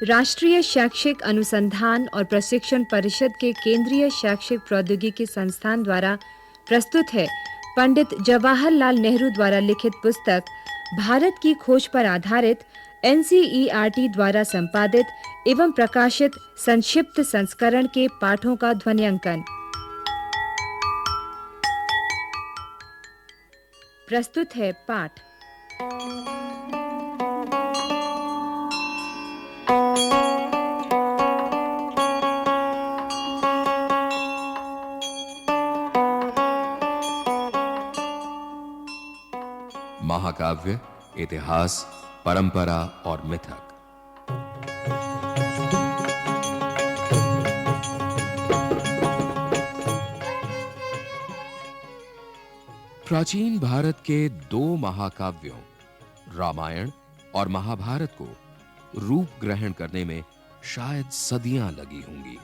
राष्ट्रीय शैक्षिक अनुसंधान और प्रशिक्षण परिषद के केंद्रीय शैक्षिक प्रौद्योगिकी संस्थान द्वारा प्रस्तुत है पंडित जवाहरलाल नेहरू द्वारा लिखित पुस्तक भारत की खोज पर आधारित एनसीईआरटी द्वारा संपादित एवं प्रकाशित संक्षिप्त संस्करण के पाठों का ध्वन्यांकन। प्रस्तुत है पाठ। महाकाव्य, इतिहास, परंपरा और मिथक। प्राचीन भारत के दो महाकाव्यों रामायण और महाभारत को रूप ग्रहण करने में शायद सदियां लगी होंगी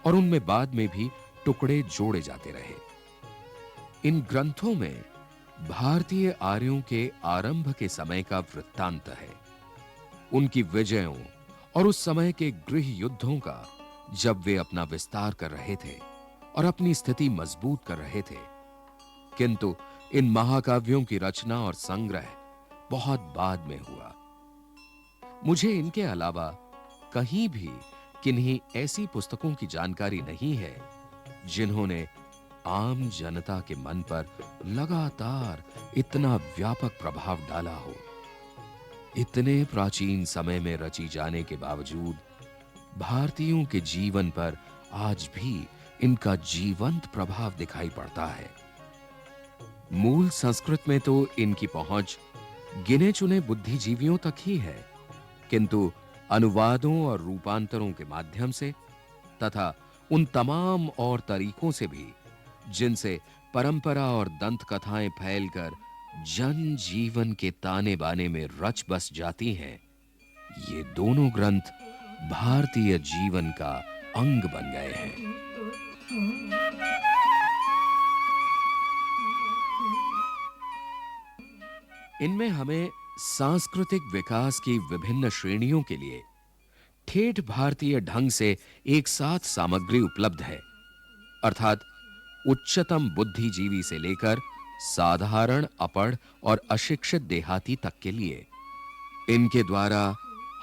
और उनमें बाद में भी टुकड़े जोड़े जाते रहे। इन ग्रंथों में भारतीय आर्यों के आरंभ के समय का वृत्तांत है, उनकी विजयों और उस समय के गृह युद्धों का जब वे अपना विस्तार कर रहे थे और अपनी स्थिति मजबूत कर रहे थे। किंतु इन महाकाव्यों की रचना और संग्रह बहुत बाद में हुआ। मुझे इनके अलावा कहीं भी किन्हीं ऐसी पुस्तकों की जानकारी नहीं है जिन्होंने आम जनता के मन पर लगातार इतना व्यापक प्रभाव डाला हो। इतने प्राचीन समय में रची जाने के बावजूद भारतीयों के जीवन पर आज भी इनका जीवंत प्रभाव दिखाई पड़ता है। मूल संस्कृत में तो इनकी पहुंच गिने चुने बुद्धिजीवियों तक ही है, किंतु अनुवादों और रूपांतरों के माध्यम से तथा उन तमाम और तरीकों से भी जिनसे परंपरा और दंत कथाएं फैलकर जन जीवन के ताने बाने में रच बस जाती हैं, ये दोनों ग्रंथ भारतीय जीवन का अंग बन गए हैं। इनमें हमें सांस्कृतिक विकास की विभिन्न श्रेणियों के लिए ठेठ भारतीय ढंग से एक साथ सामग्री उपलब्ध है, अर्थात उच्चतम बुद्धिजीवी से लेकर साधारण अपढ़ और अशिक्षित देहाती तक के लिए। इनके द्वारा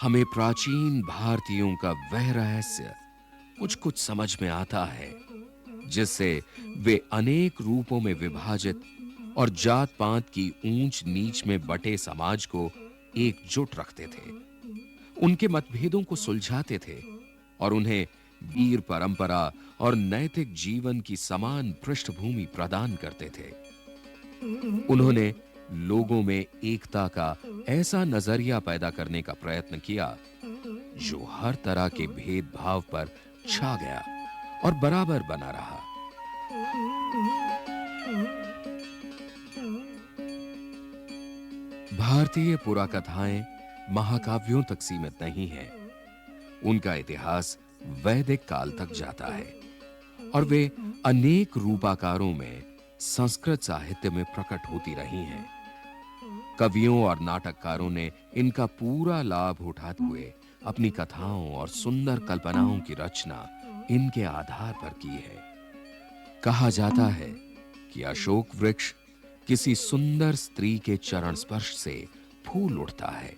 हमें प्राचीन भारतीयों का वह रहस्य कुछ कुछ समझ में आता है जिससे वे अनेक रूपों में विभाजित और जात पात की ऊंच नीच में बटे समाज को एकजुट रखते थे, उनके मतभेदों को सुलझाते थे और उन्हें वीर परंपरा और नैतिक जीवन की समान पृष्ठभूमि प्रदान करते थे। उन्होंने लोगों में एकता का ऐसा नजरिया पैदा करने का प्रयत्न किया जो हर तरह के भेदभाव पर छा गया और बराबर बना रहा। भारतीय पुराकथाएं महाकाव्यों तक सीमित नहीं है। उनका इतिहास वैदिक काल तक जाता है और वे अनेक रूपाकारों में संस्कृत साहित्य में प्रकट होती रही हैं। कवियों और नाटककारों ने इनका पूरा लाभ उठाते हुए अपनी कथाओं और सुंदर कल्पनाओं की रचना इनके आधार पर की है। कहा जाता है कि अशोक वृक्ष किसी सुंदर स्त्री के चरण स्पर्श से फूल उठता है।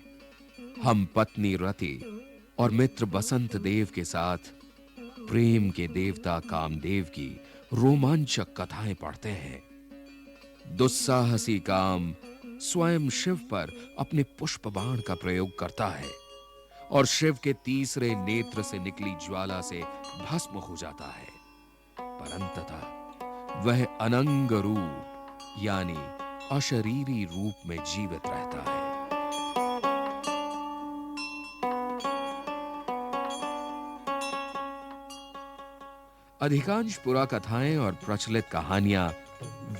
हम पत्नी रति और मित्र बसंत देव के साथ प्रेम के देवता कामदेव की रोमांचक कथाएं पढ़ते हैं। दुस्साहसी काम स्वयं शिव पर अपने पुष्प बाण का प्रयोग करता है और शिव के तीसरे नेत्र से निकली ज्वाला से भस्म हो जाता है, परंतु वह अनंग रूप यानी अशरीरी रूप में जीवित रहता है। अधिकांश पुराकथाएं और प्रचलित कहानियां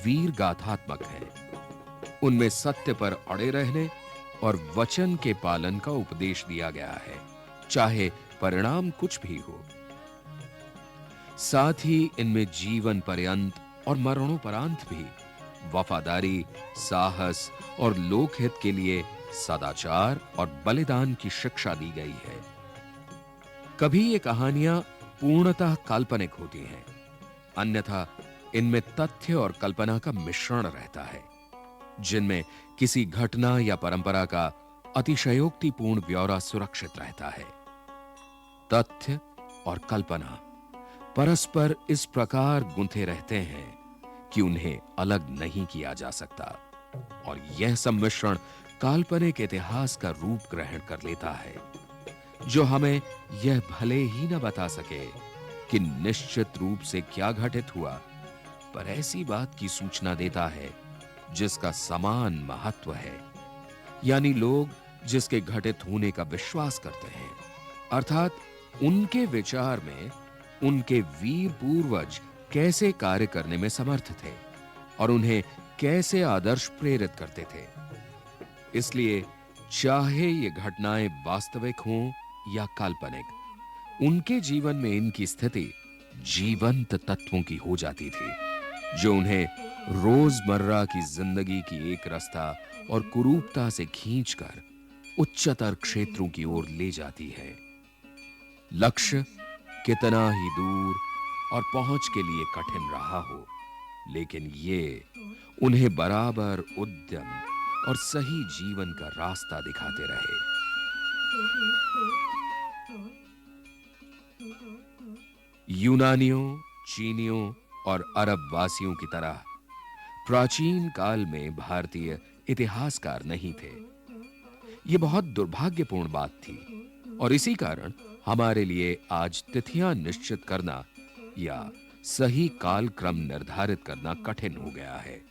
वीर गाथात्मक हैं। उनमें सत्य पर अड़े रहने और वचन के पालन का उपदेश दिया गया है, चाहे परिणाम कुछ भी हो। साथ ही इनमें जीवन पर्यंत और मरणोपरांत भी वफादारी, साहस और लोकहित के लिए सदाचार और बलिदान की शिक्षा दी गई है। कभी ये कहानियां पूर्णतः काल्पनिक होती हैं, अन्यथा इनमें तथ्य और कल्पना का मिश्रण रहता है, जिनमें किसी घटना या परंपरा का अतिशयोक्तिपूर्ण ब्यौरा सुरक्षित रहता है। तथ्य और कल्पना परस्पर इस प्रकार गुंथे रहते हैं कि उन्हें अलग नहीं किया जा सकता, और यह सम्मिश्रण काल्पनिक इतिहास का रूप ग्रहण कर लेता है, जो हमें यह भले ही न बता सके कि निश्चित रूप से क्या घटित हुआ, पर ऐसी बात की सूचना देता है जिसका समान महत्व है, यानी लोग जिसके घटित होने का विश्वास करते हैं, अर्थात उनके विचार में उनके वीर पूर्वज कैसे कार्य करने में समर्थ थे और उन्हें कैसे आदर्श प्रेरित करते थे। इसलिए चाहे ये घटनाएं वास्तविक हों या काल्पनिक, उनके जीवन में इनकी स्थिति जीवंत तत्वों की हो जाती थी, जो उन्हें रोजमर्रा की जिंदगी की एक रास्ता और कुरूपता से खींचकर उच्चतर क्षेत्रों की ओर ले जाती है। लक्ष्य कितना ही दूर और पहुंच के लिए कठिन रहा हो, लेकिन ये उन्हें बराबर उद्यम और सही जीवन का रास्ता दिखाते रहे। यूनानियों, चीनियों और अरब वासियों की तरह प्राचीन काल में भारतीय इतिहासकार नहीं थे। यह बहुत दुर्भाग्यपूर्ण बात थी, और इसी कारण हमारे लिए आज तिथियां निश्चित करना या सही कालक्रम निर्धारित करना कठिन हो गया है।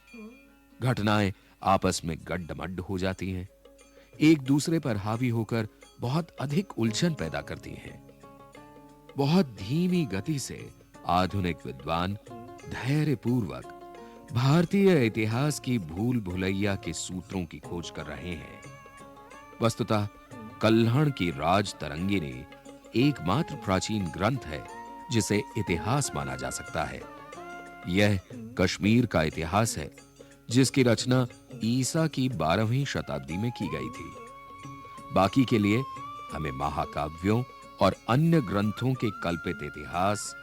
घटनाएं आपस में गड्ढमड्ढ हो जाती हैं, एक दूसरे पर हावी होकर बहुत अधिक उलझन पैदा करती हैं। बहुत धीमी गति से आधुनिक विद्वान धैर्यपूर्वक भारतीय इतिहास की भूल भुलैया के सूत्रों की खोज कर रहे हैं। वस्तुतः कल्हण की राज तरंगिनी एकमात्र प्राचीन ग्रंथ है जिसे इतिहास माना जा सकता है। यह कश्मीर का इतिहास है, जिसकी रचना ईसा की 12वीं शताब्दी में की गई थी। बाकी के लिए हमें महाकाव्यों और अन्य ग्रंथों के कल्पित इतिहास,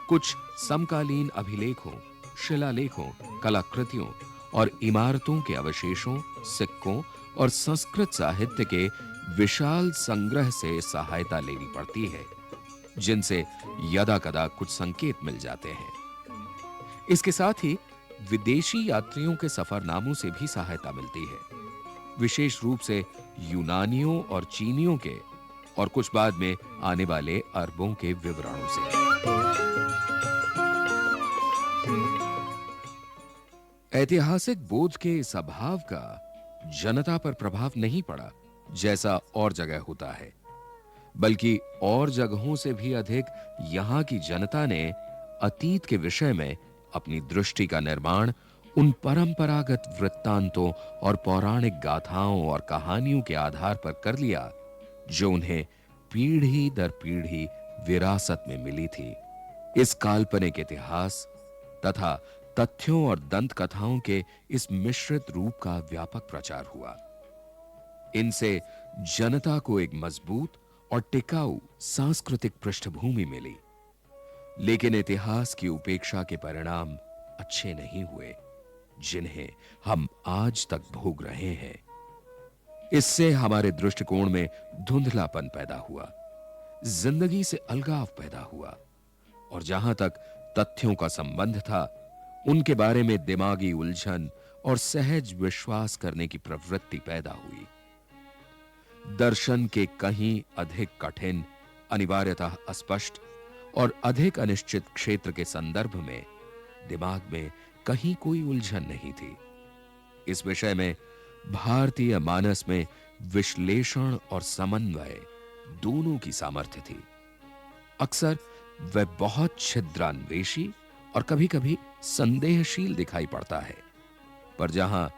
कुछ समकालीन अभिलेखों, शिलालेखों, कलाकृतियों और इमारतों के अवशेषों, सिक्कों और संस्कृत साहित्य के विशाल संग्रह से सहायता लेनी पड़ती है, जिनसे यदाकदा कुछ संकेत मिल जाते हैं। इसके साथ ही विदेशी यात्रियों के सफरनामों से भी सहायता मिलती है, विशेष रूप से यूनानियों और चीनियों के, और कुछ बाद में आने वाले अरबों के विवरणों से। ऐतिहासिक बोध के इस अभाव का जनता पर प्रभाव नहीं पड़ा जैसा और जगह होता है, बल्कि और जगहों से भी अधिक यहां की जनता ने अतीत के विषय में अपनी दृष्टि का निर्माण उन परंपरागत वृत्तांतों और पौराणिक गाथाओं और कहानियों के आधार पर कर लिया, जो उन्हें पीढ़ी दर पीढ़ी विरासत में मिली थी। इस काल्पनिक इतिहास तथा तथ्यों और दंत कथाओं के इस मिश्रित रूप का व्यापक प्रचार हुआ। इनसे जनता को एक मजबूत और टिकाऊ सांस्कृतिक पृष्ठभूमि मिली, लेकिन इतिहास की उपेक्षा के परिणाम अच्छे नहीं हुए, जिन्हें हम आज तक भोग रहे हैं। इससे हमारे दृष्टिकोण में धुंधलापन पैदा हुआ, जिंदगी से अलगाव पैदा हुआ, और जहां तक तथ्यों का संबंध था, उनके बारे में दिमागी उलझन और सहज विश्वास करने की प्रवृत्ति पैदा हुई। दर्शन के कहीं अधिक कठिन, अनिवार्यतः अस्पष्ट और अधिक अनिश्चित क्षेत्र के संदर्भ में दिमाग में कहीं कोई उलझन नहीं थी। इस विषय में भारतीय मानस में विश्लेषण और समन्वय दोनों की सामर्थ्य थी। अक्सर वह बहुत छिद्रान्वेषी और कभी-कभी संदेहशील दिखाई पड़ता है, पर जहां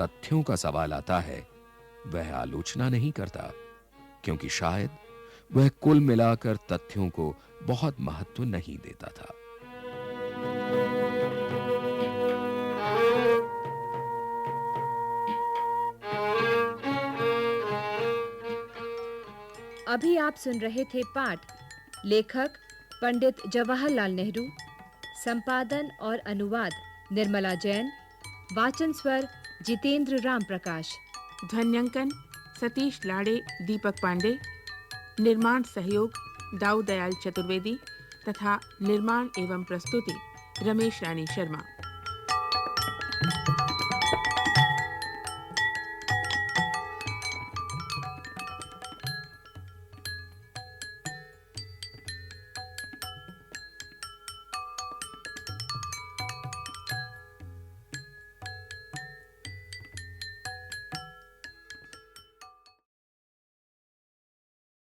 तथ्यों का सवाल आता है, वह आलोचना नहीं करता, क्योंकि शायद वह कुल मिलाकर तथ्यों को बहुत महत्व नहीं देता था। अभी आप सुन रहे थे पाठ लेखक पंडित जवाहरलाल नेहरू, संपादन और अनुवाद निर्मला जैन, वाचन स्वर जितेंद्र राम प्रकाश, ध्वन्यांकन सतीश लाड़े, दीपक पांडे, निर्माण सहयोग दाऊ दयाल चतुर्वेदी तथा निर्माण एवं प्रस्तुति रमेश रानी शर्मा।